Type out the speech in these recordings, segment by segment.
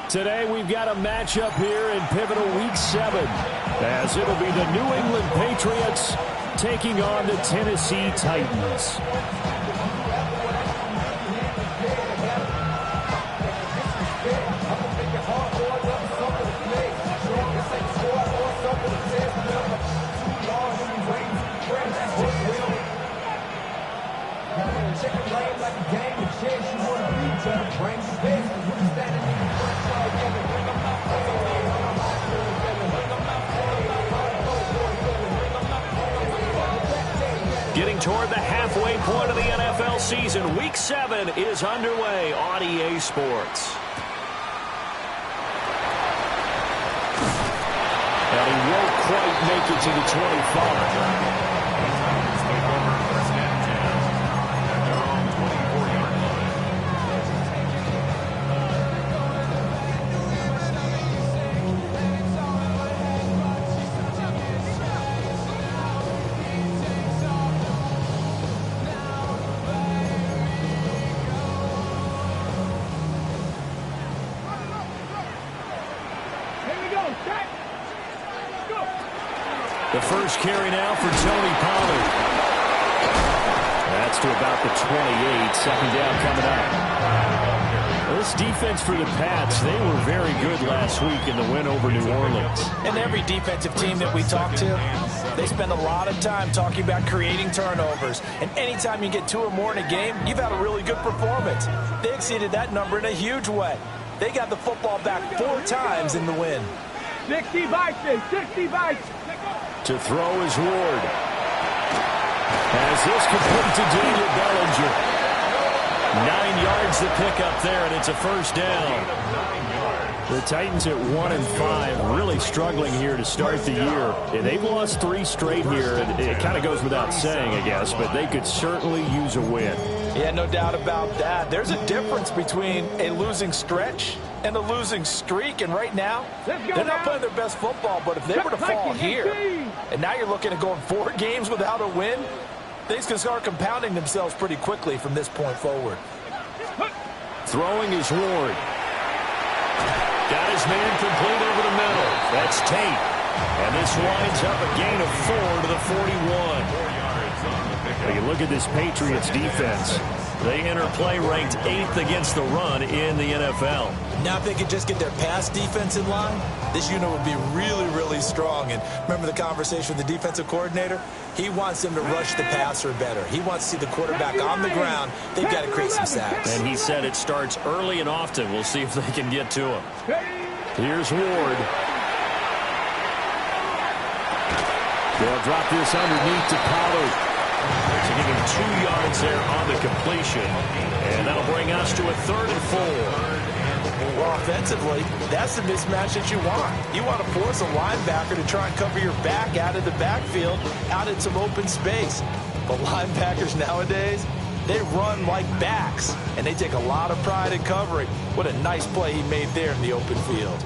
Today we've got a matchup here in pivotal week 7, as it'll be the New England Patriots taking on the Tennessee Titans. Getting toward the halfway point of the NFL season, Week 7 is underway on EA Sports. And he won't quite make it to the 25. The first carry now for Tony Pollard. That's to about the 28. Second down coming up. This defense for the Pats, they were very good last week in the win over New Orleans. And every defensive team that we talk to, they spend a lot of time talking about creating turnovers. And anytime you get 2 or more in a game, you've had a really good performance. They exceeded that number in a huge way. They got the football back 4 times in the win. 60 bites, 60 bites. To throw is Ward. As this complete to Daniel Bellinger. 9 yards to pick up there, and it's a first down. The Titans at 1-5, really struggling here to start the year. And they've lost 3 straight here. It kind of goes without saying, I guess, but they could certainly use a win. Yeah, no doubt about that. There's a difference between a losing stretch and a losing streak, and right now, they're not playing their best football, but if they were to fall here, and now you're looking at going 4 games without a win, things can start compounding themselves pretty quickly from this point forward. Throwing is Ward. Got his man complete over the middle. That's Tate. And this winds up a gain of 4 to the 41. You look at this Patriots defense. They enter play ranked 8th against the run in the NFL. Now if they could just get their pass defense in line, this unit would be really, really strong. And remember the conversation with the defensive coordinator? He wants them to rush the passer better. He wants to see the quarterback on the ground. They've got to create some sacks. And he said it starts early and often. We'll see if they can get to him. Here's Ward. They'll drop this underneath to Pollard. So give him 2 yards there on the completion. And that'll bring us to a 3rd and 4. Well, offensively, that's the mismatch that you want. You want to force a linebacker to try and cover your back out of the backfield, out in some open space. But linebackers nowadays, they run like backs, and they take a lot of pride in covering. What a nice play he made there in the open field.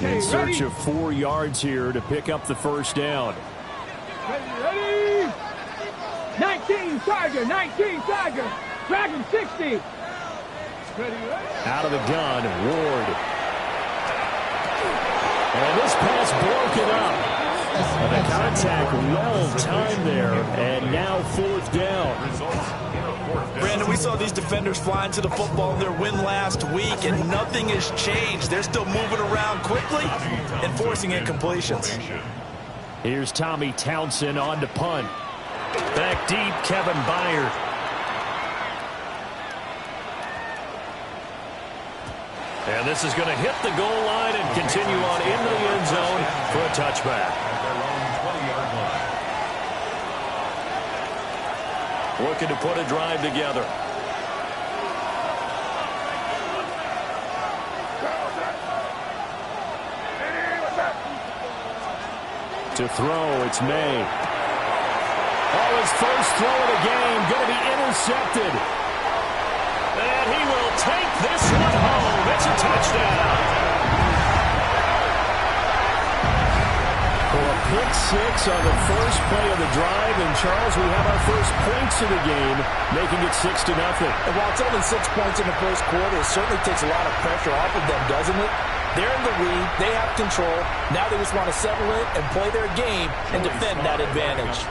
In search of 4 yards here to pick up the first down. Ready? 19 Tiger, 19 Tiger. Dragon 60. Ready? Out of the gun, Ward. And this pass broken up. The contact well timed there, and now 4th down. Brandon, we saw these defenders flying to the football in their win last week, and nothing has changed. They're still moving around quickly and forcing incompletions. Here's Tommy Townsend on to punt. Back deep, Kevin Byard. And this is going to hit the goal line and continue on into the end zone for a touchback. Looking to put a drive together. To throw, it's May. Oh, his first throw of the game, going to be intercepted. And he will take this one home. It's a touchdown. For a pick six on the first play of the drive. And, Charles, we have our first points of the game, making it 6-0. And while it's only 6 points in the first quarter, it certainly takes a lot of pressure off of them, doesn't it? They're in the lead. They have control. Now they just want to settle in and play their game and defend that advantage.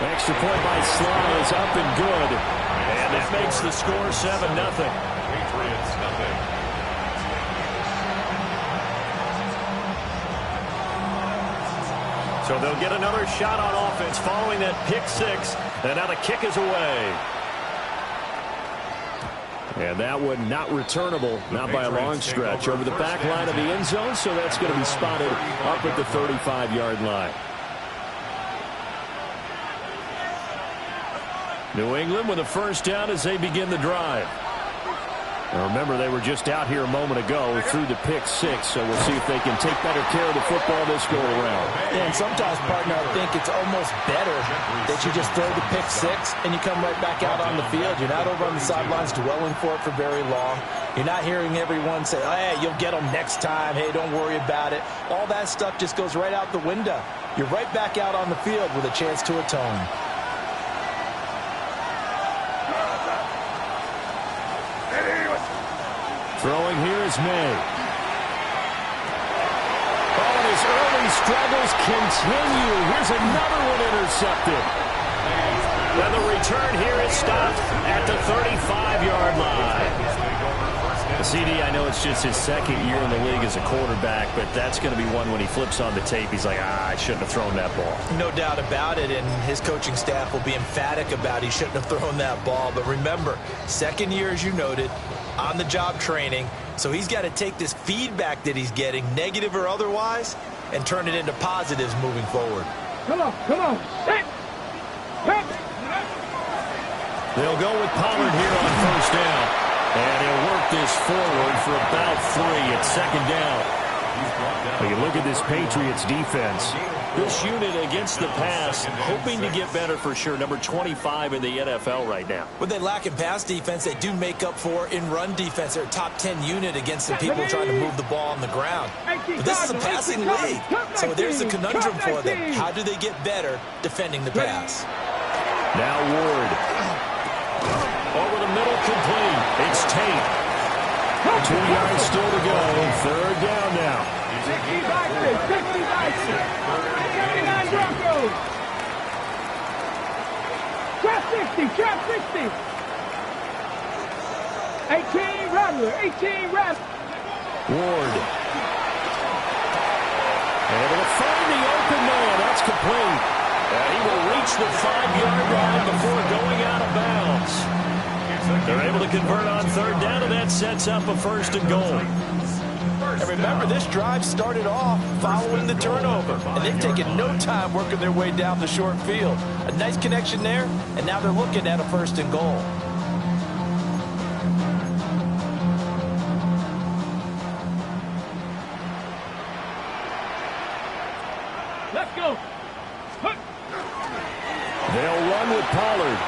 Extra point by Sly is up and good. And that makes the score 7-0. Patriots, nothing. So they'll get another shot on offense following that pick six. And now the kick is away. And that one not returnable, not by a long stretch, over the back line of the end zone. So that's going to be spotted up at the 35-yard line. New England with a first down as they begin the drive. Now remember, they were just out here a moment ago through the pick six, so we'll see if they can take better care of the football this go around. Yeah, and sometimes, partner, I think it's almost better that you just throw the pick six and you come right back out on the field. You're not over on the sidelines dwelling for it for very long. You're not hearing everyone say, oh, hey, you'll get them next time. Hey, don't worry about it. All that stuff just goes right out the window. You're right back out on the field with a chance to atone. Throwing here is May. Oh, and his early struggles continue. Here's another one intercepted. And the return here is stopped at the 35-yard line. CD, I know it's just his second year in the league as a quarterback, but that's going to be one when he flips on the tape. He's like, I shouldn't have thrown that ball. No doubt about it, and his coaching staff will be emphatic about he shouldn't have thrown that ball. But remember, second year, as you noted, on-the-job training, so he's got to take this feedback that he's getting, negative or otherwise, and turn it into positives moving forward. Come on, come on. Hit. Hit. They'll go with Pollard here on first down. And he'll work this forward for about 3 at second down. But you look at this Patriots defense. This unit against the pass, hoping to get better for sure. Number 25 in the NFL right now. When they lack in pass defense, they do make up for in run defense. They're a top 10 unit against the people trying to move the ball on the ground. But this is a passing league. So there's a conundrum for them. How do they get better defending the pass? Now Ward. Over the middle, complete. It's Tate. 2 yards still to go. Third down now. 60 Vikings, 60 Vikings. 79 Broncos. Trap 60, trap 60. 18 Rattler, 18 Rattler. Ward. Able to find the open man. That's complete. And he will reach the 5-yard line before going out of bounds. They're able to convert on third down, and that sets up a first and goal. And remember, this drive started off following the turnover, and they've taken no time working their way down the short field. A nice connection there, and now they're looking at a first and goal. Let's go. They'll run with Pollard.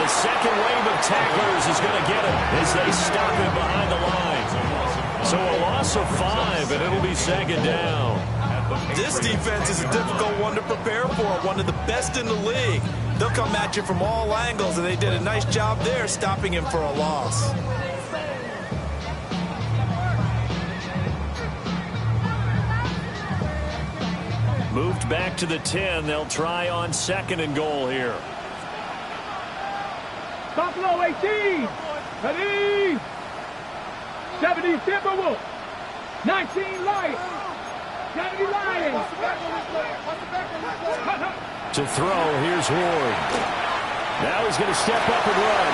The second wave of tacklers is going to get him as they stop him behind the line. So a loss of 5, and it'll be second down. This defense is a difficult one to prepare for, one of the best in the league. They'll come at you from all angles, and they did a nice job there stopping him for a loss. Moved back to the 10. They'll try on second and goal here. Buffalo 18. Ready. 70 Timberwolves. 19 Lions. 70 Lions. To throw, here's Ward. Now he's going to step up and run.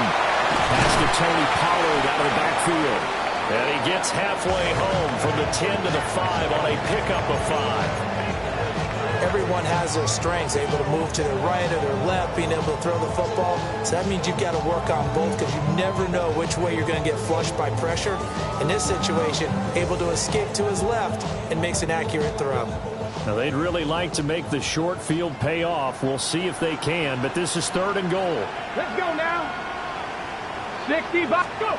Pass to Tony Pollard out of the backfield. And he gets halfway home from the 10 to the 5 on a pickup of 5. Everyone has their strengths, able to move to their right or their left, being able to throw the football. So that means you've got to work on both because you never know which way you're going to get flushed by pressure. In this situation, able to escape to his left and makes an accurate throw. Now, they'd really like to make the short field pay off. We'll see if they can, but this is third and goal. Let's go now. 60 Vikings. Go.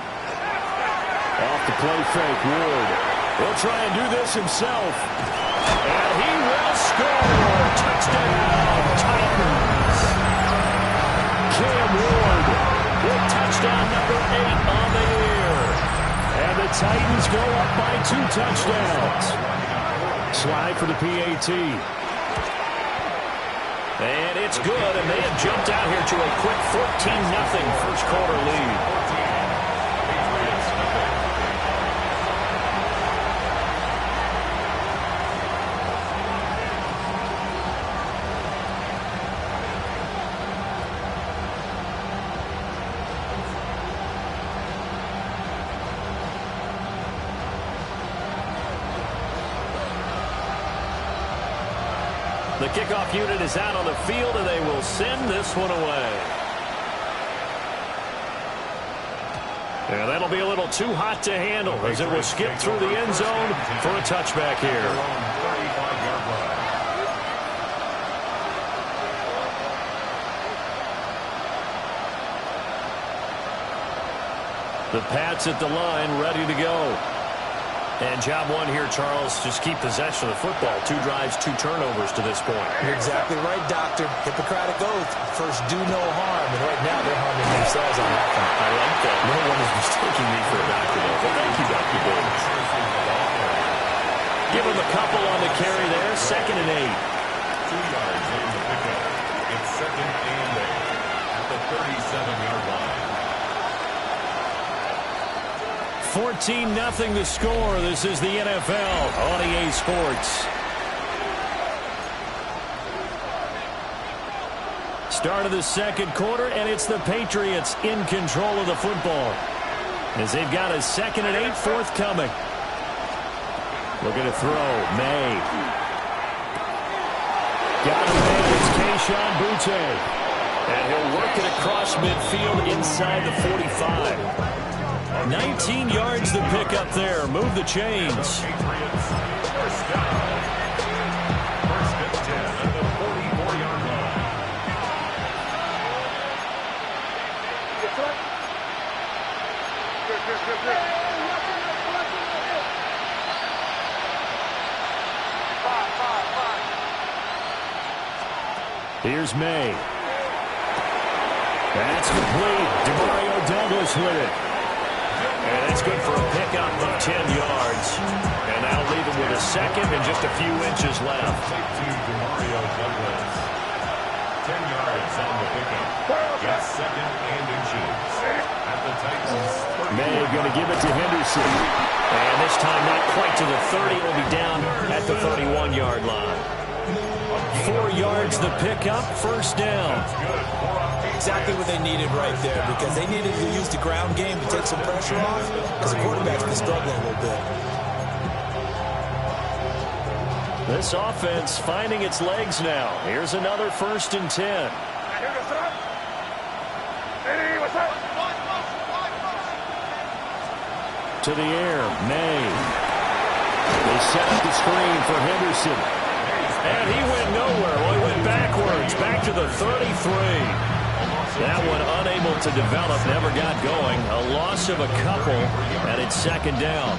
Off the play fake, Ward. He'll try and do this himself. And he will score. Touchdown, Titans. Cam Ward with touchdown number 8 on the year. And the Titans go up by 2 touchdowns. Slide for the PAT. And it's good, and they have jumped out here to a quick 14-0 first quarter lead. The kickoff unit is out on the field, and they will send this one away. And that'll be a little too hot to handle as it will skip through the end zone for a touchback here. The Pats at the line, ready to go. And job one here, Charles, just keep possession of the football. 2 drives, 2 turnovers to this point. You're exactly right, Doctor. Hippocratic oath. First, do no harm. And right now, they're harming themselves on that one. I like that. No one is mistaking me for a doctor, though. But thank you, Dr. Bill. Give him a couple on the carry there. 2nd and 8. 2 yards in the pickup. It's 2nd and 8 at the 37-yard line. 14-0 the score. This is the NFL on EA Sports. Start of the second quarter, and it's the Patriots in control of the football as they've got a 2nd and 8 forthcoming. Looking to throw. May. Got it there. It's Kayshon Boutte. And he'll work it across midfield inside the 45. 19 yards to pick up there. Move the chains. Patriots, first down. First and 10 at the 44-yard line. Here's May. That's complete. Demario Douglas with it. And it's good for a pickup of 10 yards. And that'll leave him with a 2nd and just a few inches left. Take 2 to Mario Douglas. 10 yards on the pickup. Got 2nd and inches. At the Titans. May going to give it to Henderson. And this time not quite to the 30. It will be down at the 31-yard line. 4 yards the pickup. First down. Exactly what they needed right there, because they needed to use the ground game to take some pressure off, because the quarterback's been struggling a little bit. This offense finding its legs now. Here's another 1st and 10. To the air, May. They set up the screen for Henderson. And he went nowhere. Well, he went backwards, back to the 33. That one unable to develop, never got going. A loss of a couple, and it's 2nd down.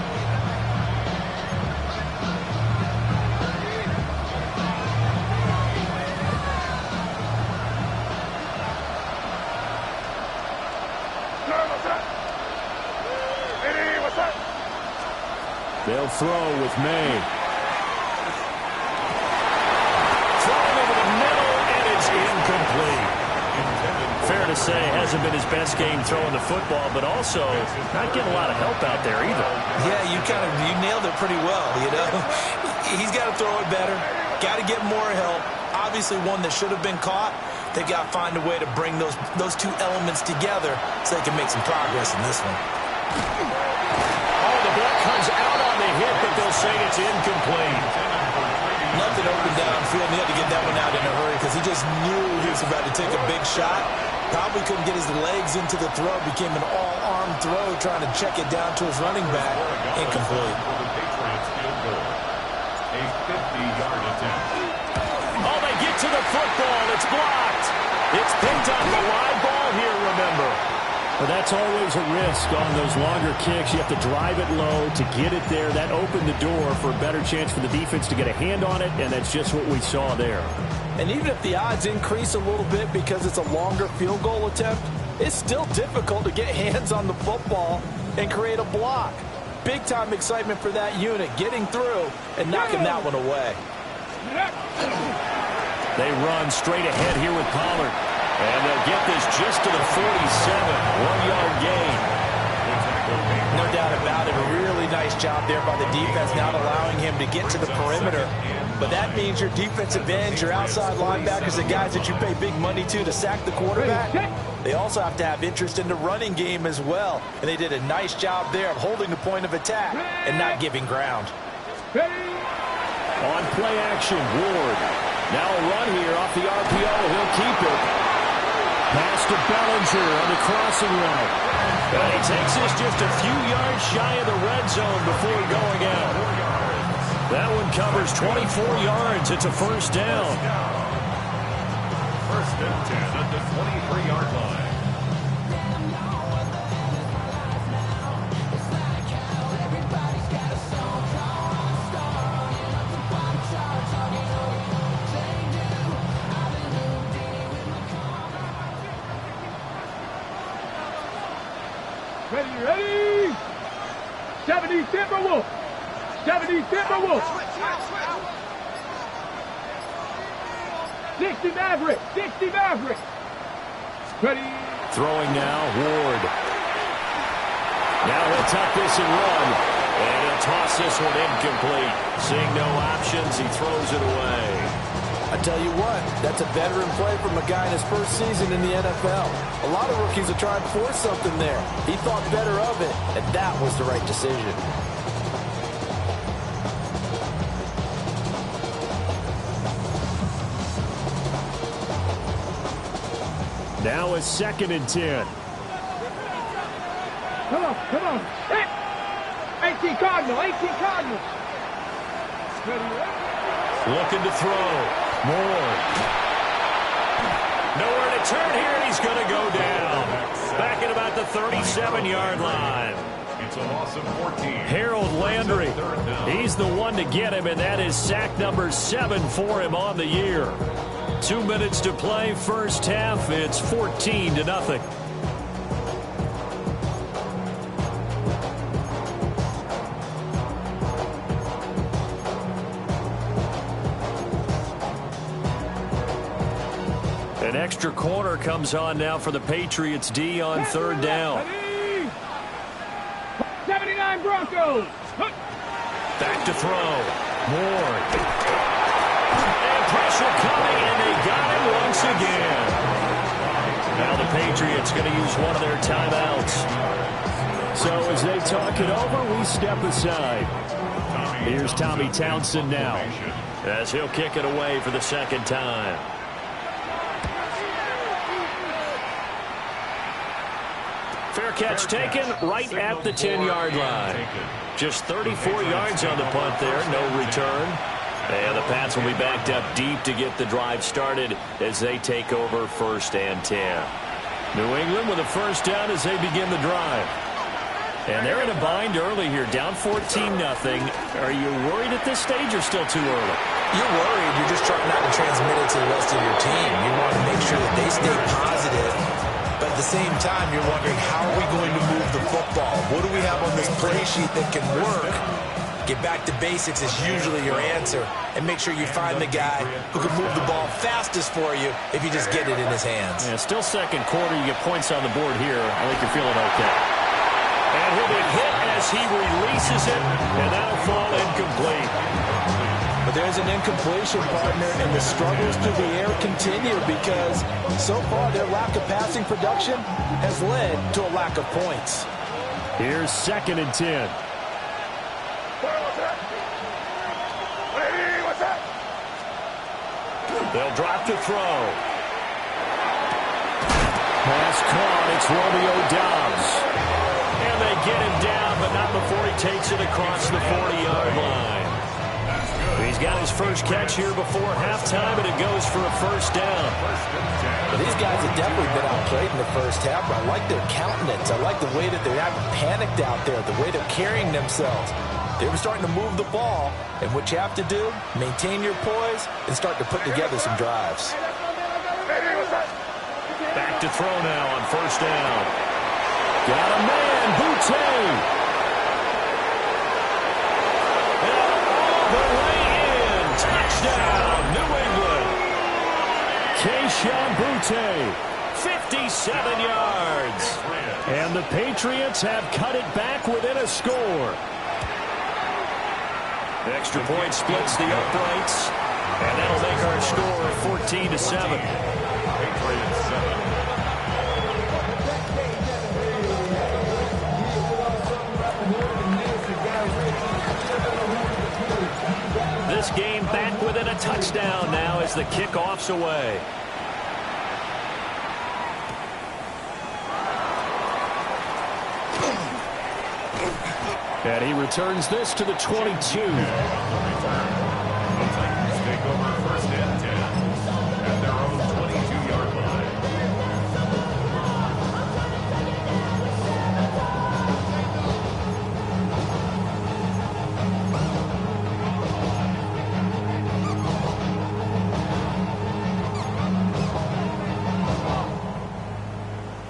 They'll throw with May. Thrown over the middle, and it's incomplete. Fair to say, hasn't been his best game throwing the football, but also not getting a lot of help out there either. Yeah, you nailed it pretty well, you know. He's got to throw it better. Got to get more help. Obviously, one that should have been caught. They got to find a way to bring those 2 elements together so they can make some progress in this one. Oh, the ball comes out on the hit, but they'll say it's incomplete. Nothing open downfield, and he had to get that one out in a hurry because he just knew he was about to take a big shot. Probably couldn't get his legs into the throw. Became an all-arm throw, trying to check it down to his running back. Incomplete. A 50-yard attempt. Oh, they get to the football. It's blocked. It's picked up the live ball here, remember. Well, that's always a risk on those longer kicks. You have to drive it low to get it there. That opened the door for a better chance for the defense to get a hand on it, and that's just what we saw there. And even if the odds increase a little bit because it's a longer field goal attempt, it's still difficult to get hands on the football and create a block. Big-time excitement for that unit, getting through and knocking that one away. They run straight ahead here with Pollard. And they'll get this just to the 47, 1-yard gain. No doubt about it. A really nice job there by the defense, not allowing him to get to the perimeter. But that means your defensive ends, your outside linebackers, the guys that you pay big money to sack the quarterback, they also have to have interest in the running game as well. And they did a nice job there of holding the point of attack and not giving ground. On play action, Ward. Now a run here off the RPO. He'll keep it. Pass to Bellinger on the crossing route. And he takes this just a few yards shy of the red zone before going out. That one covers 24 yards. It's a first down. First and 10 at the 23-yard line. Ready? 70 Timberwolves. 70 Timberwolves. 60 Maverick. 60 Maverick. Ready? Throwing now, Ward. Now he'll tuck this and run. And he'll toss this one incomplete. Seeing no options, he throws it away. I tell you what, that's a veteran play from a guy in his first season in the NFL. A lot of rookies are trying to force something there. He thought better of it, and that was the right decision. Now a 2nd and 10. Come on. 18 Cardinal. 18 Cardinal. Ready? Looking to throw. Moore. Nowhere to turn here, and he's going to go down. Back at about the 37-yard line. It's a loss of 14. Harold Landry. He's the one to get him, and that is sack number 7 for him on the year. 2 minutes to play, first half. It's 14-0. An extra corner comes on now for the Patriots D on 3rd down. 79 Broncos. Back to throw. Moore. And pressure coming, and they got him once again. Now the Patriots going to use one of their timeouts. So as they talk it over, we step aside. Here's Tommy Townsend now, as he'll kick it away for the 2nd time. Fair catch taken right at the 10-yard line. Just 34 yards on the punt there, no return. And the Pats will be backed up deep to get the drive started as they take over 1st and 10. New England with a first down as they begin the drive. And they're in a bind early here, down 14-0. Are you worried at this stage or still too early? You're worried. You're just trying not to transmit it to the rest of your team. You want to make sure that they stay positive. But at the same time, you're wondering, how are we going to move the football? What do we have on this play sheet that can work? Get back to basics is usually your answer. And make sure you find the guy who can move the ball fastest for you if you just get it in his hands. Yeah, still 2nd quarter. You get points on the board here. I think you're feeling okay. And he'll be hit as he releases it, and that'll fall incomplete. But there's an incompletion, partner, and the struggles through the air continue because so far their lack of passing production has led to a lack of points. Here's 2nd and 10. They'll drop to throw. Pass caught. It's Romeo Doubs. And they get him down, but not before he takes it across the 40-yard line. He's got his first catch here before halftime, and it goes for a first down. Well, these guys have definitely been outplayed in the first half, but I like their countenance. I like the way that they haven't panicked out there, the way they're carrying themselves. They were starting to move the ball, and what you have to do, maintain your poise and start to put together some drives. Back to throw now on first down. Got a man, Boutte. The way in. Touchdown, New England. Kayshon Boutte, 57 yards. And the Patriots have cut it back within a score. The extra point splits the uprights, and that'll make our score 14-7. Patriots 7. This game back within a touchdown now as the kickoff's away. And he returns this to the 22. The Titans take over first and 10 at their own 22-yard line.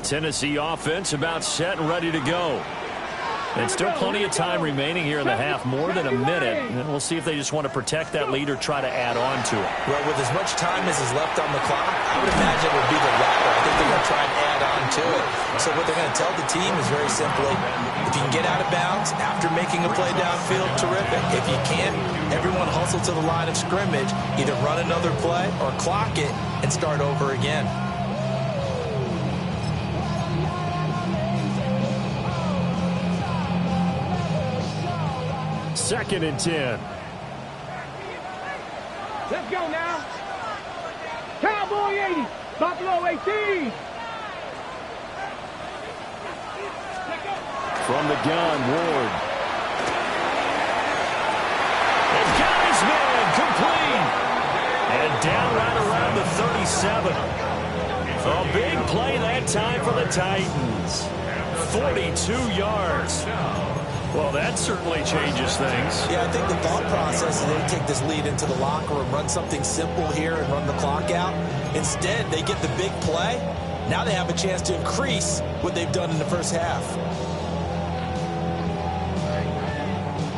Tennessee offense about set and ready to go. And still plenty of time remaining here in the half, more than a minute. And we'll see if they just want to protect that lead or try to add on to it. Well, with as much time as is left on the clock, I would imagine it would be the latter. I think they're going to try and add on to it. So what they're going to tell the team is very simply, if you can get out of bounds after making a play downfield, terrific. If you can't, everyone hustle to the line of scrimmage, either run another play or clock it and start over again. Second and 10. Let's go now. Cowboy 80. Buffalo 18. From the gun, Ward. And got his man, complete. And down right around the 37. A big play that time for the Titans. 42 yards. Well, that certainly changes things. Yeah, I think the thought process is they take this lead into the locker room, run something simple here and run the clock out. Instead, they get the big play. Now they have a chance to increase what they've done in the first half.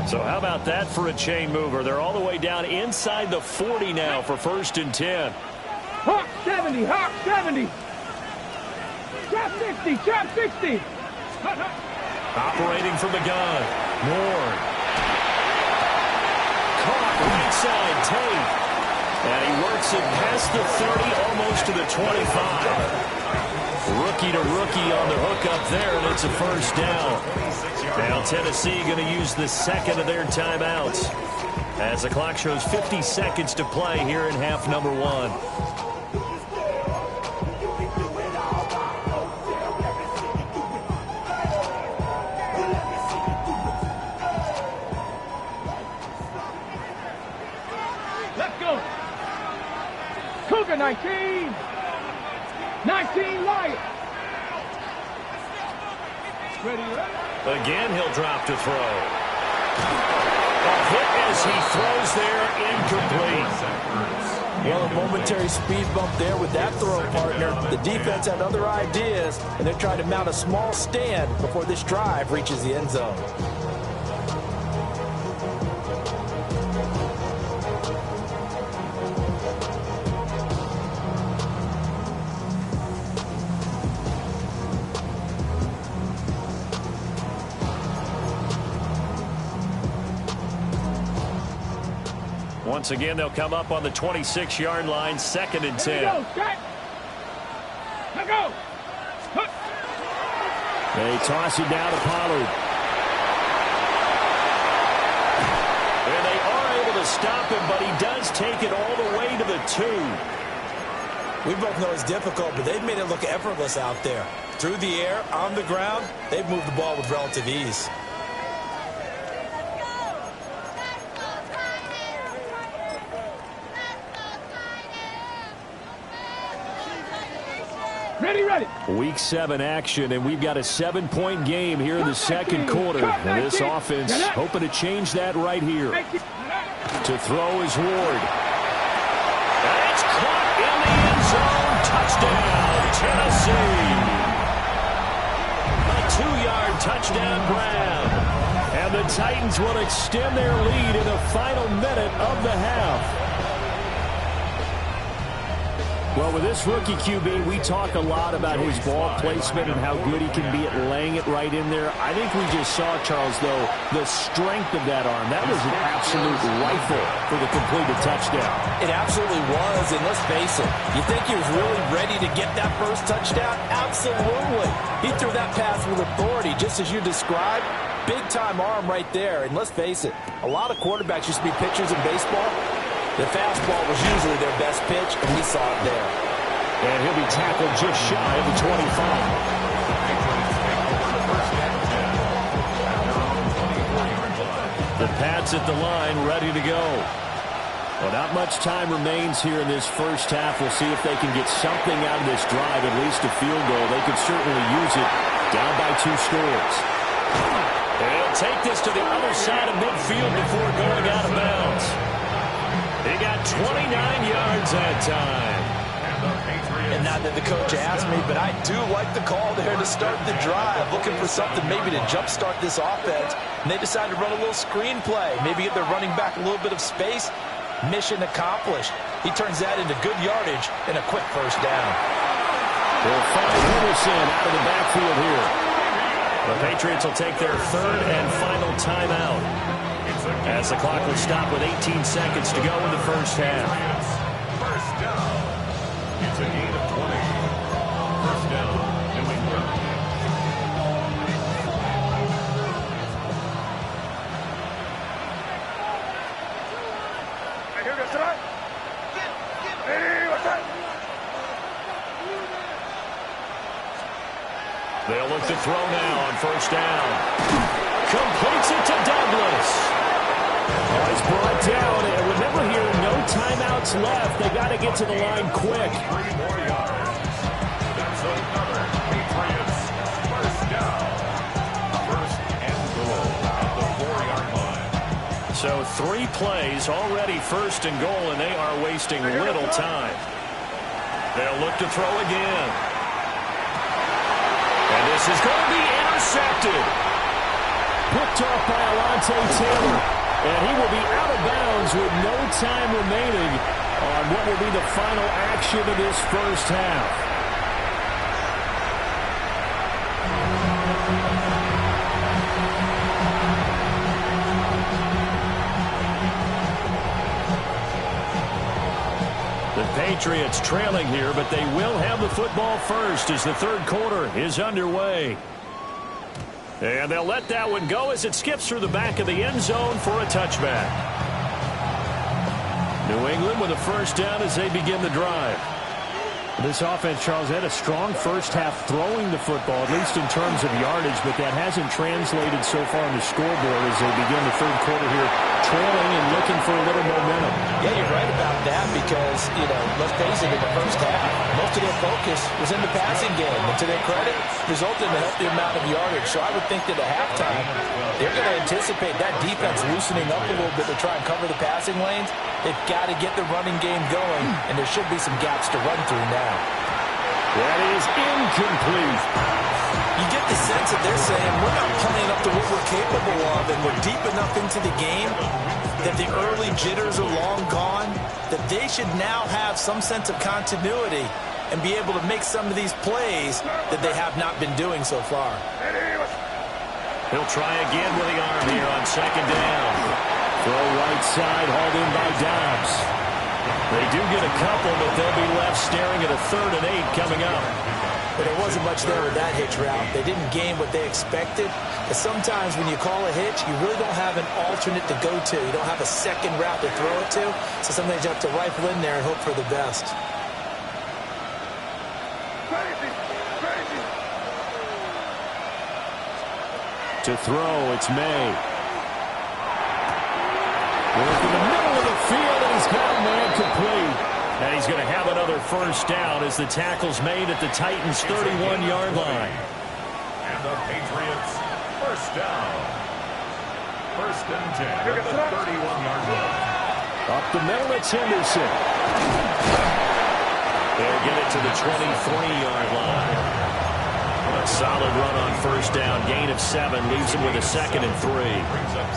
So how about that for a chain mover? They're all the way down inside the 40 now for first and 10. Hawk 70. Hawk 70. Trap 60. Trap 60. Operating from the gun. Ward. Caught right side, Tate. And he works it past the 30, almost to the 25. Rookie to rookie on the hook up there, and it's a first down. Now Tennessee going to use the second of their timeouts as the clock shows 50 seconds to play here in half number 1. Let's go. Cougar 19. 19 Lions. Ready, ready. Again, he'll drop to throw. A hit as he throws there, incomplete. Well, a momentary speed bump there with that throw, partner. The defense had other ideas, and they're trying to mount a small stand before this drive reaches the end zone. Once again, they'll come up on the 26-yard line, second and 10. Let's go. They toss it down to Pollard. And they are able to stop him, but he does take it all the way to the 2. We both know it's difficult, but they've made it look effortless out there. Through the air, on the ground, they've moved the ball with relative ease. Ready, ready. Week 7 action, and we've got a 7-point game here in the second quarter. And this offense hoping to change that right here. To throw is Ward. And it's caught in the end zone. Touchdown, Tennessee. A 2-yard touchdown grab. And the Titans will extend their lead in the final minute of the half. Well, with this rookie QB, we talk a lot about his ball placement and how good he can be at laying it right in there. I think we just saw, Charles, though, the strength of that arm. That was an absolute rifle for the completed touchdown. It absolutely was, and let's face it, you think he was really ready to get that first touchdown? Absolutely. He threw that pass with authority, just as you described. Big-time arm right there, and let's face it, a lot of quarterbacks used to be pitchers in baseball. The fastball was usually their best pitch, and we saw it there. And he'll be tackled just shy of the 25. The Pats at the line, ready to go. Well, not much time remains here in this first half. We'll see if they can get something out of this drive, at least a field goal. They could certainly use it, down by 2 scores. They'll take this to the other side of midfield before going out of bounds. He got 29 yards that time. And not that the coach asked me, but I do like the call there to start the drive. Looking for something maybe to jumpstart this offense. And they decided to run a little screen play. Maybe give their running back a little bit of space. Mission accomplished. He turns that into good yardage and a quick first down. They'll find Henderson out of the backfield here. The Patriots will take their 3rd and final timeout, as the clock will stop with 18 seconds to go in the first half. First down. It's a gain of 20. First down, New England. They'll look to throw now on first down. Completes it to Douglas. He's brought down, and remember here, no timeouts left. They got to get to the line quick. 3 more yards. That's another Patriots first down. First and goal at the 4-yard line. So 3 plays already first and goal, and they are wasting little time. They'll look to throw again. And this is going to be intercepted. Picked off by Alontae Taylor. And he will be out of bounds with no time remaining on what will be the final action of this first half. The Patriots trailing here, but they will have the football first as the third quarter is underway. And they'll let that one go as it skips through the back of the end zone for a touchback. New England with a first down as they begin the drive. This offense, Charles, had a strong first half throwing the football, at least in terms of yardage, but that hasn't translated so far on the scoreboard as they begin the third quarter here, trailing and looking for a little momentum. Yeah, you're right about that because, let's face it, in the first half, most of their focus was in the passing game. And to their credit, resulted in a healthy amount of yardage. So I would think that at halftime, they're going to anticipate that defense loosening up a little bit to try and cover the passing lanes. They've got to get the running game going, and there should be some gaps to run through now. That is incomplete. You get the sense that they're saying, we're not playing up to what we're capable of, and we're deep enough into the game that the early jitters are long gone, that they should now have some sense of continuity and be able to make some of these plays that they have not been doing so far. He'll try again with the arm here on second down. Throw right side, hauled in by Dobbs. They do get a couple, but they'll be left staring at a 3rd and 8 coming up. But there wasn't much there with that hitch route. They didn't gain what they expected. But sometimes when you call a hitch, you really don't have an alternate to go to. You don't have a second route to throw it to. So sometimes you have to rifle in there and hope for the best. To throw, it's May. Work in the middle of the field, and he's got a man complete. And he's going to have another first down as the tackle's made at the Titans' 31-yard line. And the Patriots, first down. First and 10 at the 31-yard line. Up the middle, it's Henderson. They'll get it to the 23-yard line. A solid run on first down. Gain of 7 leaves him with a 2nd and 3.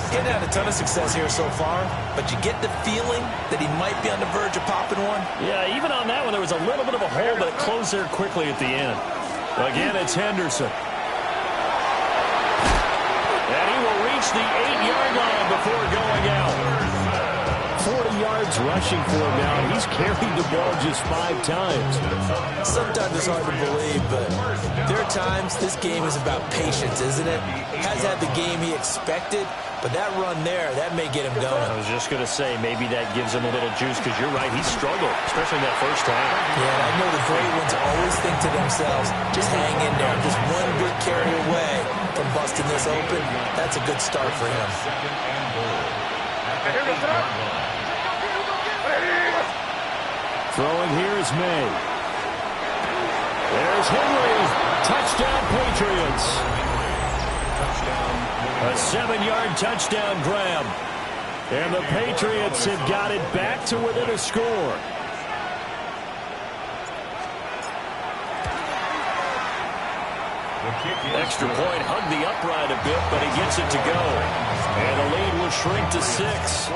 Getting had a ton of success here so far, but you get the feeling that he might be on the verge of popping one. Yeah, even on that one, there was a little bit of a hole, but it closed there quickly at the end. Again, it's Henderson. And he will reach the 8-yard line before going out. 40 yards rushing for him now. He's carried the ball just 5 times. Sometimes it's hard to believe, but there are times this game is about patience, isn't it? Has had the game he expected, but that run there, that may get him going. I was just going to say, maybe that gives him a little juice, because you're right, he struggled, especially in that first half. Yeah, and I know the great ones always think to themselves, just hang in there. Just one big carry away from busting this open. That's a good start for him. Throwing here is May. There's Henry. Touchdown, Patriots. A 7-yard touchdown grab. And the Patriots have got it back to within a score. Extra point hugged the upright a bit, but he gets it to go. And the lead will shrink to 6.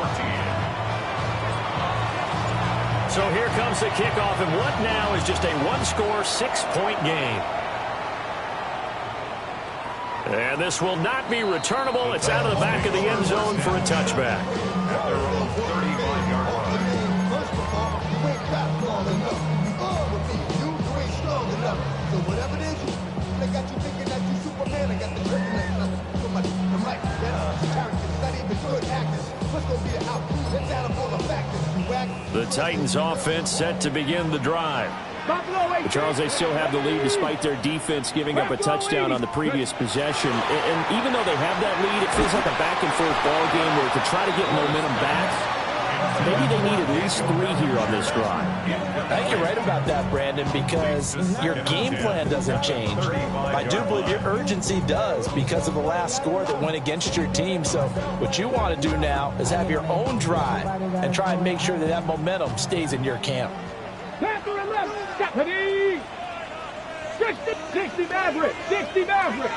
So here comes the kickoff, and what now is just a one-score, 6-point game. And this will not be returnable. It's out of the back of the end zone for a touchback. At their own 35-yard line. First of all, you ain't fastball enough. You ain't strong enough. So whatever it is, they got you thinking that you Superman. I got the kryptonite nothing. So much. I'm like, that's characters, not even good actors. What's going to be the outcome? Let's add up all the factors. The Titans offense set to begin the drive. But Charles, they still have the lead despite their defense giving up a touchdown on the previous possession. And even though they have that lead, it feels like a back-and-forth ball game where to try to get momentum back, maybe they need at least 3 here on this drive. I think you're right about that, Brandon, because your game plan doesn't change. I do believe your urgency does because of the last score that went against your team. So what you want to do now is have your own drive and try and make sure that that momentum stays in your camp. 60 Maverick! 60 Maverick!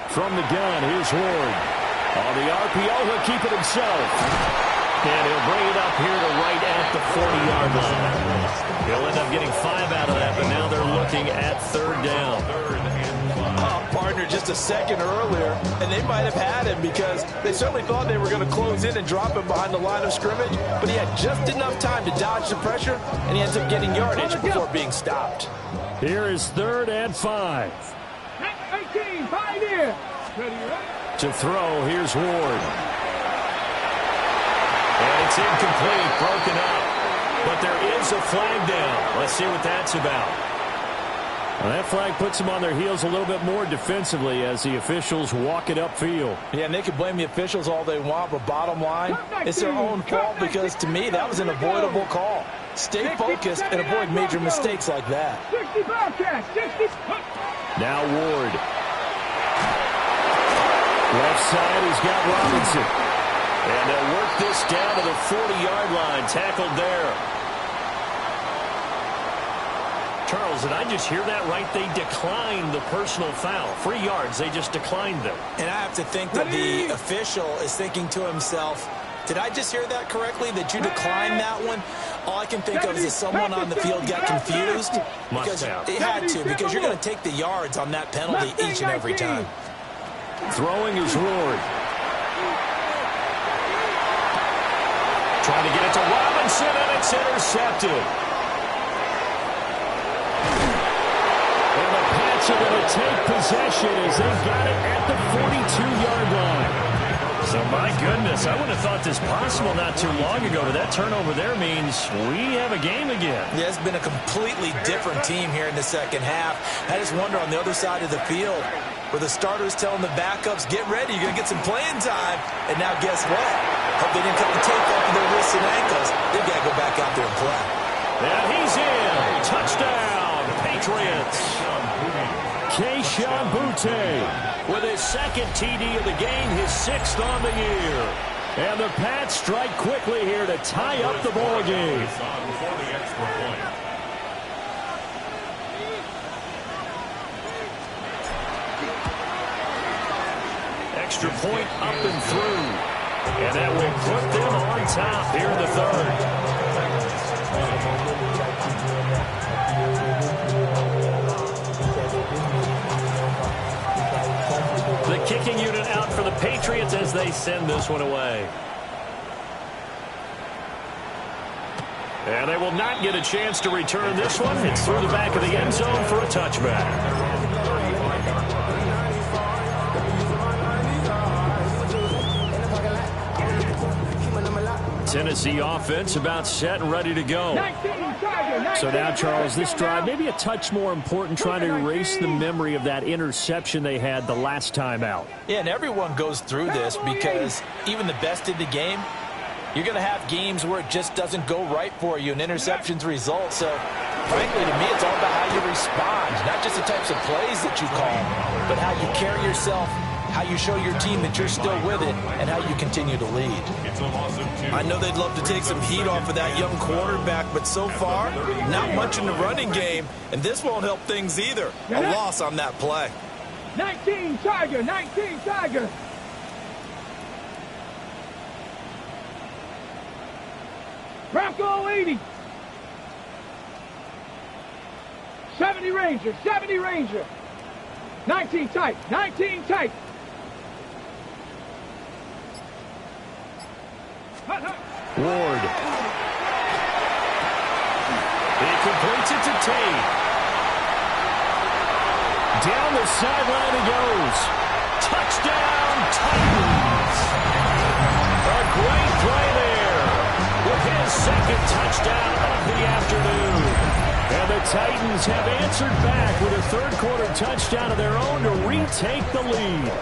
From the gun, here's Ward. On the RPO, he'll keep it himself. And he'll bring it up here to right at the 40-yard line. He'll end up getting 5 out of that, but now they're looking at 3rd down. Partner just a second earlier, and they might have had him because they certainly thought they were going to close in and drop him behind the line of scrimmage, but he had just enough time to dodge the pressure, and he ends up getting yardage before being stopped. Here is 3rd and 5. 18, Pioneer! To throw, here's Ward. And it's incomplete, broken up. But there is a flag down. Let's see what that's about. Well, that flag puts them on their heels a little bit more defensively as the officials walk it upfield. Yeah, and they can blame the officials all they want, but bottom line, it's their own fault because, to me, that was an avoidable call. Stay focused and avoid major mistakes like that. 60 Bobcats! 60! Now Ward. Left side, he's got Robinson. And they'll work this down to the 40-yard line. Tackled there. Charles, did I just hear that right? They declined the personal foul. 3 yards, they just declined them. And I have to think that the official is thinking to himself, did I just hear that correctly, that you declined that one? All I can think of is that someone on the field got confused. Because it had to, because you're going to take the yards on that penalty each and every time. Throwing is Ward. Trying to get it to Robinson, and it's intercepted. And the Pats are going to take possession as they've got it at the 42-yard line. So, my goodness, I wouldn't have thought this possible not too long ago, but that turnover there means we have a game again. Yeah, it's been a completely different team here in the second half. I just wonder on the other side of the field, where the starters telling the backups, get ready, you're going to get some playing time. And now guess what? Hope they didn't cut the tape off of their wrists and ankles. They've got to go back out there and play. And he's in. Touchdown, Patriots. Kayshon Boutte with his second TD of the game, his 6th on the year. And the Pats strike quickly here to tie up the ball game. Extra point up and through. And that will put them on top here in the third. The kicking unit out for the Patriots as they send this one away. And they will not get a chance to return this one. It's through the back of the end zone for a touchback. Tennessee offense about set and ready to go. So now, Charles, this drive maybe a touch more important, trying to erase the memory of that interception they had the last time out. Yeah, and everyone goes through this because even the best in the game, you're going to have games where it just doesn't go right for you, and interceptions result. So, frankly, to me, it's all about how you respond, not just the types of plays that you call, but how you carry yourself, how you show your team that you're still with it, and how you continue to lead. I know they'd love to take some heat off of that young quarterback, but so far, not much in the running game, and this won't help things either. A loss on that play. 19 Tiger, 19 Tiger. Bronco 80. 70 Ranger, 70 Ranger. 19 tight, 19 tight. Ward. He completes it to Tate. Down the sideline he goes. Touchdown, Titans. A great play there with his second touchdown of the afternoon. And the Titans have answered back with a third-quarter touchdown of their own to retake the lead.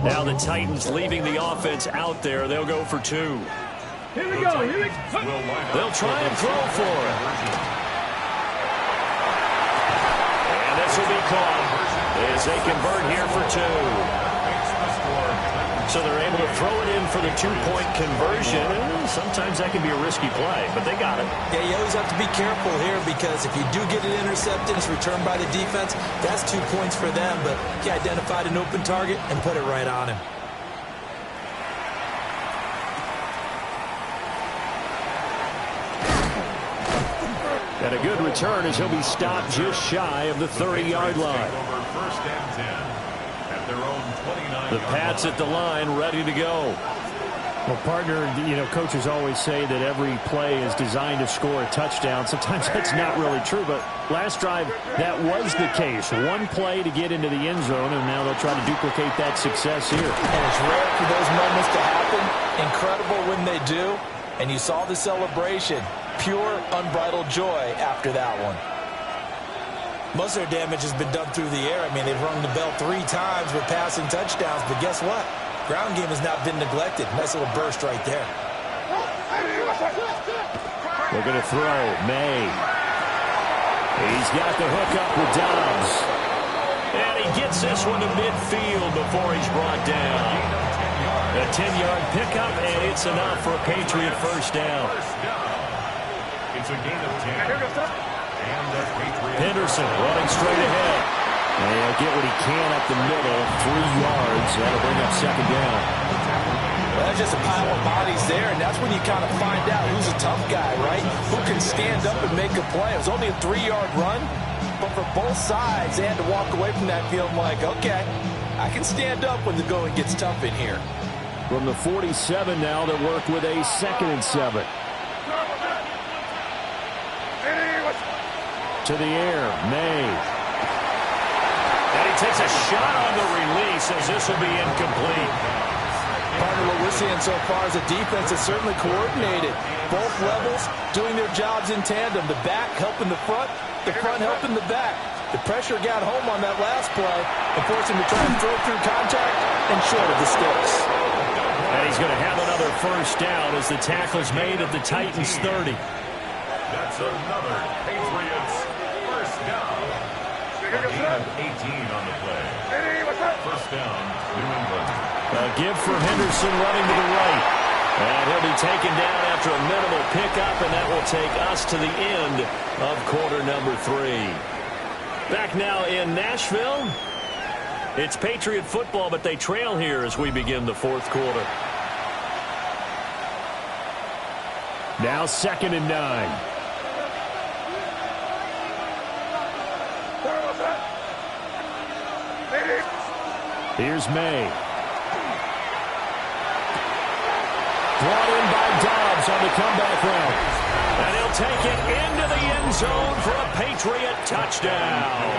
Now the Titans leaving the offense out there. They'll go for 2. Here we go. Here we go. They'll try and throw for it. And this will be caught as they convert here for 2. So they're able to throw it in for the 2-point conversion. Sometimes that can be a risky play, but they got it. Yeah, you always have to be careful here because if you do get it intercepted, it's returned by the defense, that's 2 points for them. But he identified an open target and put it right on him. And a good return as he'll be stopped just shy of the 30-yard line. The Pats at the line, ready to go. Well, partner, coaches always say that every play is designed to score a touchdown. Sometimes that's not really true, but last drive, that was the case. One play to get into the end zone, and now they'll try to duplicate that success here. And it's rare for those moments to happen. Incredible when they do. And you saw the celebration. Pure, unbridled joy after that one. Most of their damage has been done through the air. I mean, they've rung the bell 3 times with passing touchdowns, but guess what? Ground game has not been neglected. Nice little burst right there. We're going to throw. May. He's got the hook up with Dobbs. And he gets this one to midfield before he's brought down. A 10-yard pickup, and it's enough for a Patriot first down. It's a gain of 10. Henderson running straight ahead. And he'll get what he can up the middle. 3 yards. That'll bring up second down. Well, that's just a pile of bodies there, and that's when you kind of find out who's a tough guy, right? Who can stand up and make a play. It was only a 3-yard run, but for both sides, they had to walk away from that field like, okay, I can stand up when the going gets tough in here. From the 47 now, they work with a 2nd and 7. To the air, May. And he takes a shot on the release as this will be incomplete. Partner, what we're seeing so far is a defense that's certainly coordinated. Both levels doing their jobs in tandem. The back helping the front helping the back. The pressure got home on that last play and forced him to try and throw through contact and short of the sticks. And he's going to have another first down as the tackle's made at the Titans' 30. That's another Patriots first down. And 18 on the play. First down, New England. A give for Henderson running to the right. And he'll be taken down after a minimal pickup, and that will take us to the end of quarter number 3. Back now in Nashville. It's Patriot football, but they trail here as we begin the fourth quarter. Now 2nd and 9. Here's May. Brought in by Dobbs on the comeback run. And he'll take it into the end zone for a Patriot touchdown.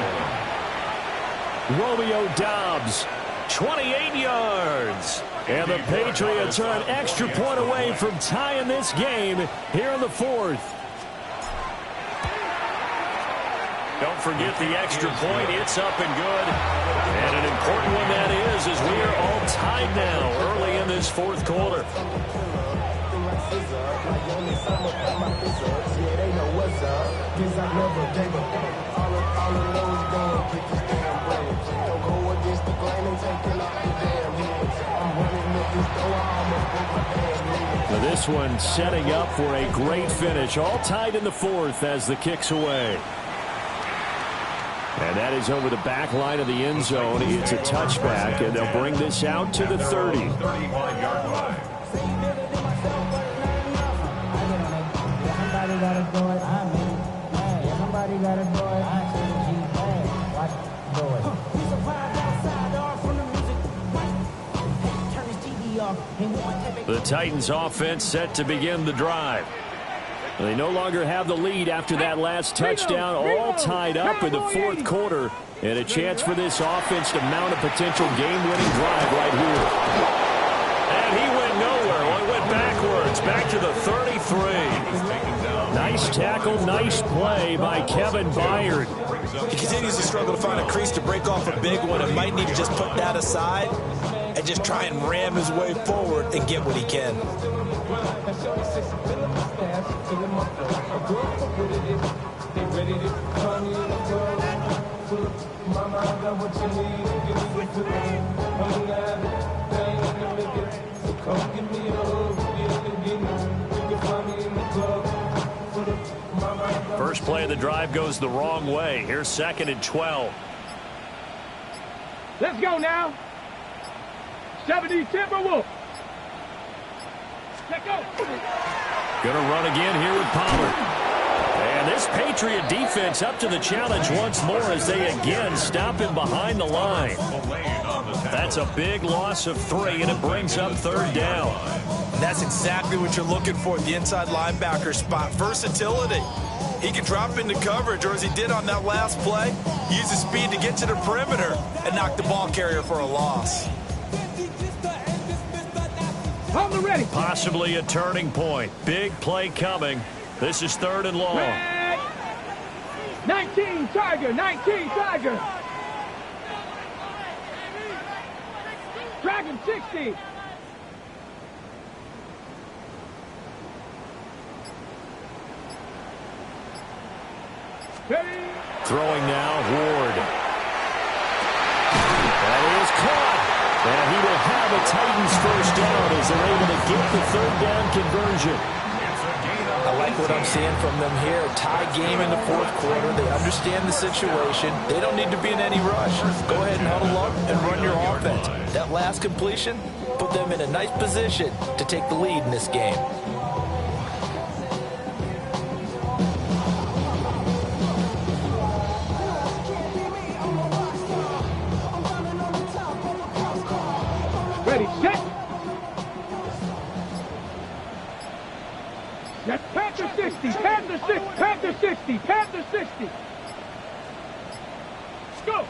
Romeo Dobbs, 28 yards. and the Patriots are an extra point away from tying this game here in the fourth. Don't forget the extra point. It's up and good. And an important one that is, as we are all tied now early in this fourth quarter. Now this one setting up for a great finish. All tied in the fourth as the kick's away. And that is over the back line of the end zone. It's a touchback, and they'll bring this out to the 30. 35-yard line. The Titans offense set to begin the drive. They no longer have the lead after that last touchdown, all tied up in the fourth quarter, and a chance for this offense to mount a potential game-winning drive right here. And he went nowhere. Well, he went backwards, back to the 33. Nice tackle, nice play by Kevin Byard. He continues to struggle to find a crease to break off a big one and might need to just put that aside and just try and ram his way forward and get what he can. First play of the drive goes the wrong way. Here's 2nd and 12. Let's go now. 70 Timberwolves. Let's go. Going to run again here with Pollard. And this Patriot defense up to the challenge once more as they again stop him behind the line. That's a big loss of 3, and it brings up 3rd down. And that's exactly what you're looking for at the inside linebacker spot. Versatility. He can drop into coverage, or as he did on that last play, use his speed to get to the perimeter and knock the ball carrier for a loss. On the ready. Possibly a turning point. Big play coming. This is 3rd and long. 19 Tiger, 19 Tiger. Dragon 60. Throwing now, Ward. That is caught. And he will have a Titans first down as they're able to get the 3rd down conversion. I like what I'm seeing from them here. Tie game in the fourth quarter. They understand the situation. They don't need to be in any rush. Go ahead and huddle up and run your offense. That last completion put them in a nice position to take the lead in this game. Ready, set. That's Panther 60, Panther 60, Panther 60, Panther 60. Go.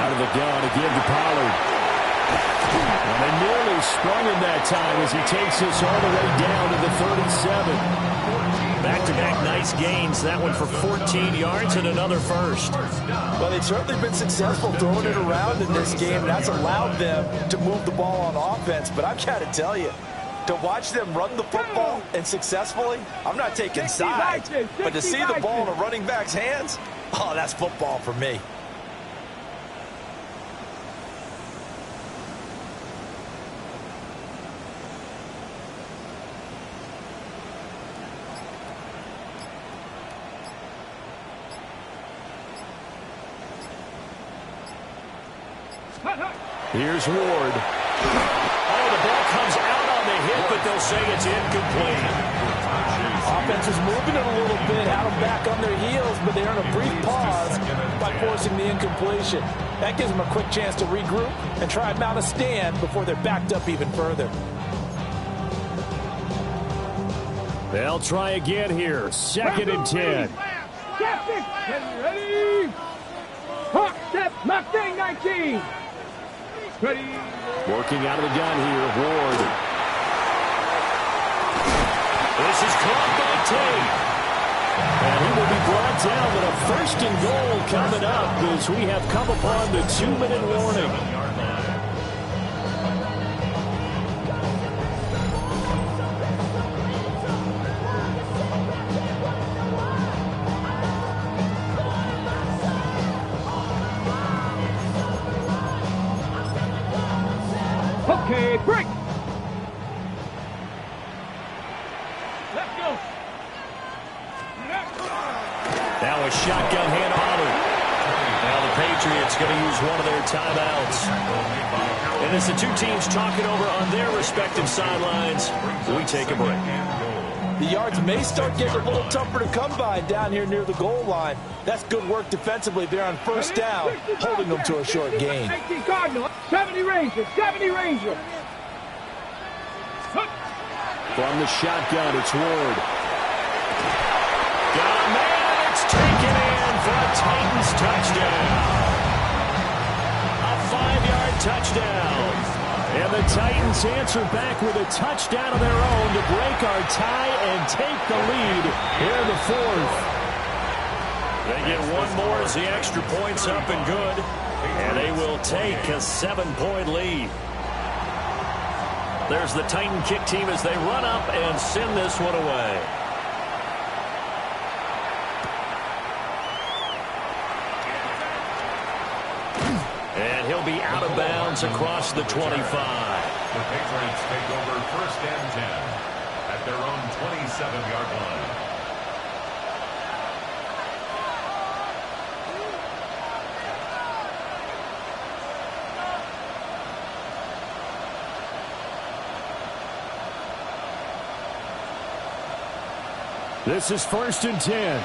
Out of the gun again to Pollard. And they nearly sprung him that time as he takes us all the way down to the 37. Back-to-back nice gains. That one for 14 yards and another first. Well, they've certainly been successful throwing it around in this game. That's allowed them to move the ball on offense. But I've got to tell you, to watch them run the football and successfully, I'm not taking sides. But to see the ball in a running back's hands, oh, that's football for me. Here's Ward. Oh, the ball comes out on the hit, but they'll say it's incomplete. Offense is moving it a little bit, had them back on their heels, but they earn a brief pause by forcing the incompletion. That gives them a quick chance to regroup and try and mount a stand before they're backed up even further. They'll try again here. 2nd and 10. Ready? Hawk step, Mustang 19. Ready? Working out of the gun here, Ward. This is caught by Tate. And he will be brought down with a 1st and goal coming up as we have come upon the 2-minute warning. Okay, break. Let's go. Now a shotgun hand Pollard. Now the Patriots going to use one of their timeouts. And as the two teams talk it over on their respective sidelines, we take a break. The yards may start getting a little tougher to come by down here near the goal line. That's good work defensively there on 1st down, holding them to a short gain. 19 Cardinal, 70 Ranger, 70 Ranger. From the shotgun, it's Ward. Got a man, it's taken in for a Titans touchdown. A 5-yard touchdown. And the Titans answer back with a touchdown of their own to break our tie and take the lead here in the 4th. They get one more as the extra point's up and good. And they will take a 7-point lead. There's the Titan kick team as they run up and send this one away. And he'll be out of bounds across the 25. The Patriots take over 1st and 10 at their own 27-yard line. This is 1st and 10.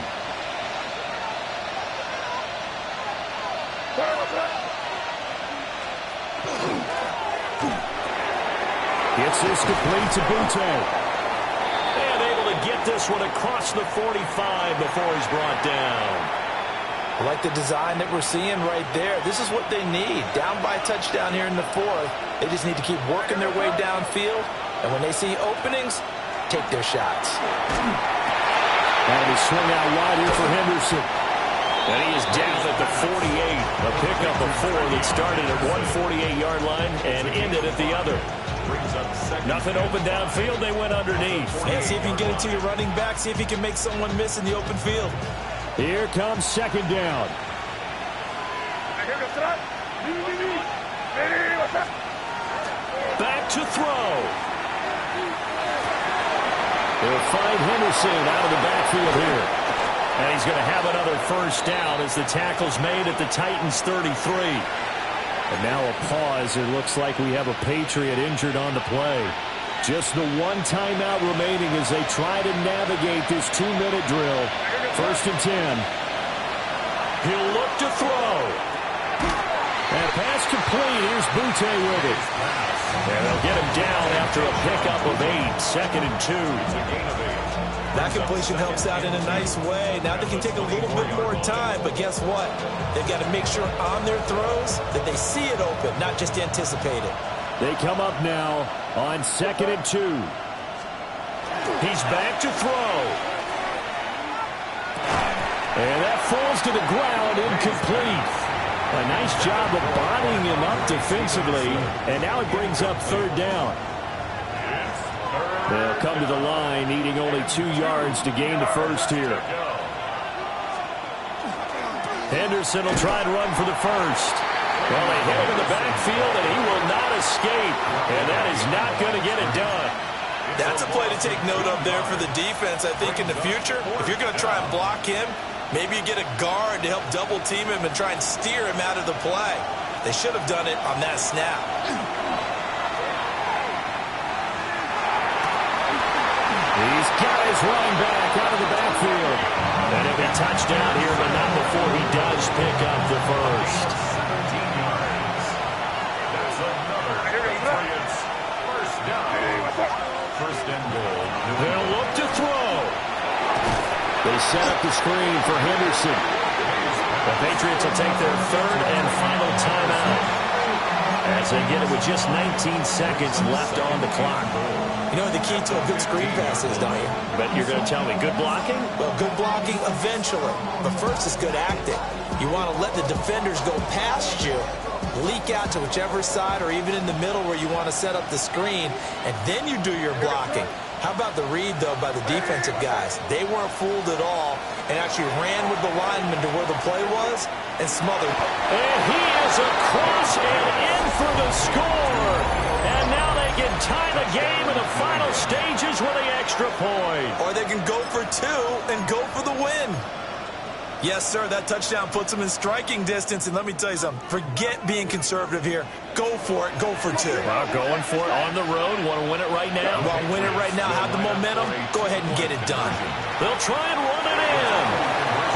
Gets this complete to Butte. And able to get this one across the 45 before he's brought down. I like the design that we're seeing right there. This is what they need. Down by a touchdown here in the 4th. They just need to keep working their way downfield. And when they see openings, take their shots. And he swung out wide here for Henderson. And he is down at the 48. A pickup of 4 that started at one 48-yard line and ended at the other. Nothing open downfield. They went underneath. And see if you can get it to your running back. See if you can make someone miss in the open field. Here comes 2nd down. Back to throw. They'll find Henderson out of the backfield here. And he's going to have another 1st down as the tackle's made at the Titans 33. And now a pause. It looks like we have a Patriot injured on the play. Just the one timeout remaining as they try to navigate this 2-minute drill. 1st and 10. He'll look to throw. And pass complete. Here's Butte with it. And they'll get him down after after a pickup of 8, 2nd and 2. That completion helps out in a nice way. Now they can take a little bit more time, but guess what? They've got to make sure on their throws that they see it open, not just anticipate it. They come up now on 2nd and 2. He's back to throw. And that falls to the ground, incomplete. A nice job of bodying him up defensively, and now it brings up 3rd down. They'll come to the line, needing only 2 yards to gain the first here. Henderson will try and run for the first. Well, they hit him in the backfield, and he will not escape. And that is not going to get it done. That's a play to take note of there for the defense. I think in the future, if you're going to try and block him, maybe you get a guard to help double-team him and try and steer him out of the play. They should have done it on that snap. He's got his running back out of the backfield. And he'll be touchdown here, but not before he does pick up the first. 13 yards. That's another Patriots first down. 1st and goal. They'll look to throw. They set up the screen for Henderson. The Patriots will take their 3rd and final timeout as they get it with just 19 seconds left on the clock. You know what the key to a good screen pass is, don't you? But you're going to tell me good blocking? Well, good blocking eventually. But first is good acting. You want to let the defenders go past you, leak out to whichever side or even in the middle where you want to set up the screen, and then you do your blocking. How about the read, though, by the defensive guys? They weren't fooled at all and actually ran with the lineman to where the play was and smothered. And he is across and in for the score. And now they can tie the game in the final stages with the extra point. Or they can go for 2 and go for the win. Yes, sir, that touchdown puts them in striking distance. And let me tell you something, forget being conservative here. Go for it, go for 2. Well, going for it on the road. Want to win it right now? Want to win it right now, have the momentum, go ahead and get it done. They'll try and run it in.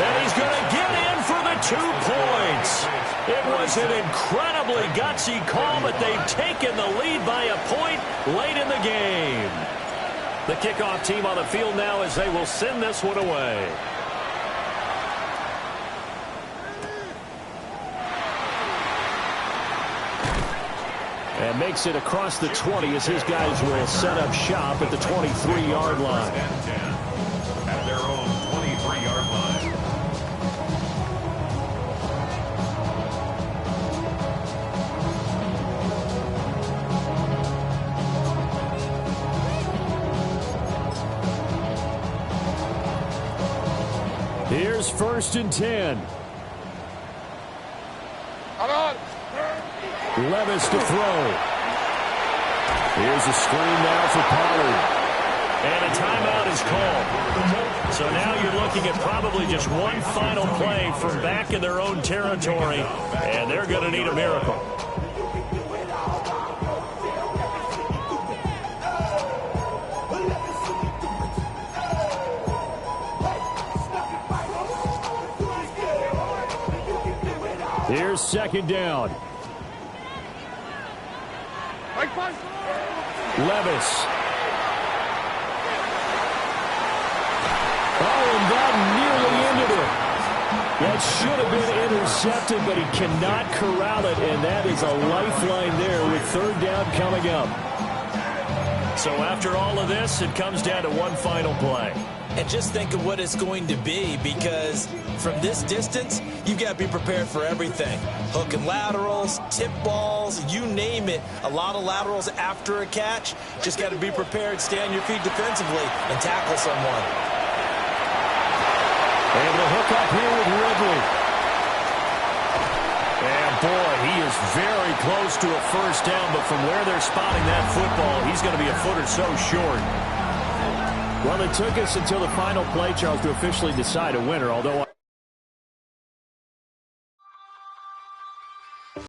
And he's going to get in for the 2 points. It was an incredibly gutsy call, but they've taken the lead by a point late in the game. The kickoff team on the field now as they will send this one away. And makes it across the 20 as his guys will set up shop at the 23-yard line. At their own 23-yard line. Here's 1st and 10. Levis to throw. Here's a screen now for Pollard. And a timeout is called. So now you're looking at probably just one final play from back in their own territory, and they're going to need a miracle. Here's 2nd down. Levis. Oh, and that nearly ended it. That should have been intercepted, but he cannot corral it, and that is a lifeline there with 3rd down coming up. So after all of this, it comes down to one final play. And just think of what it's going to be, because from this distance, you've got to be prepared for everything. Hook and laterals, tip balls, you name it. A lot of laterals after a catch. Just got to be prepared, stay on your feet defensively, and tackle someone. Able to hook up here with Ridley. And boy, he is very close to a first down, but from where they're spotting that football, he's going to be a foot or so short. Well, it took us until the final play, Charles, to officially decide a winner, although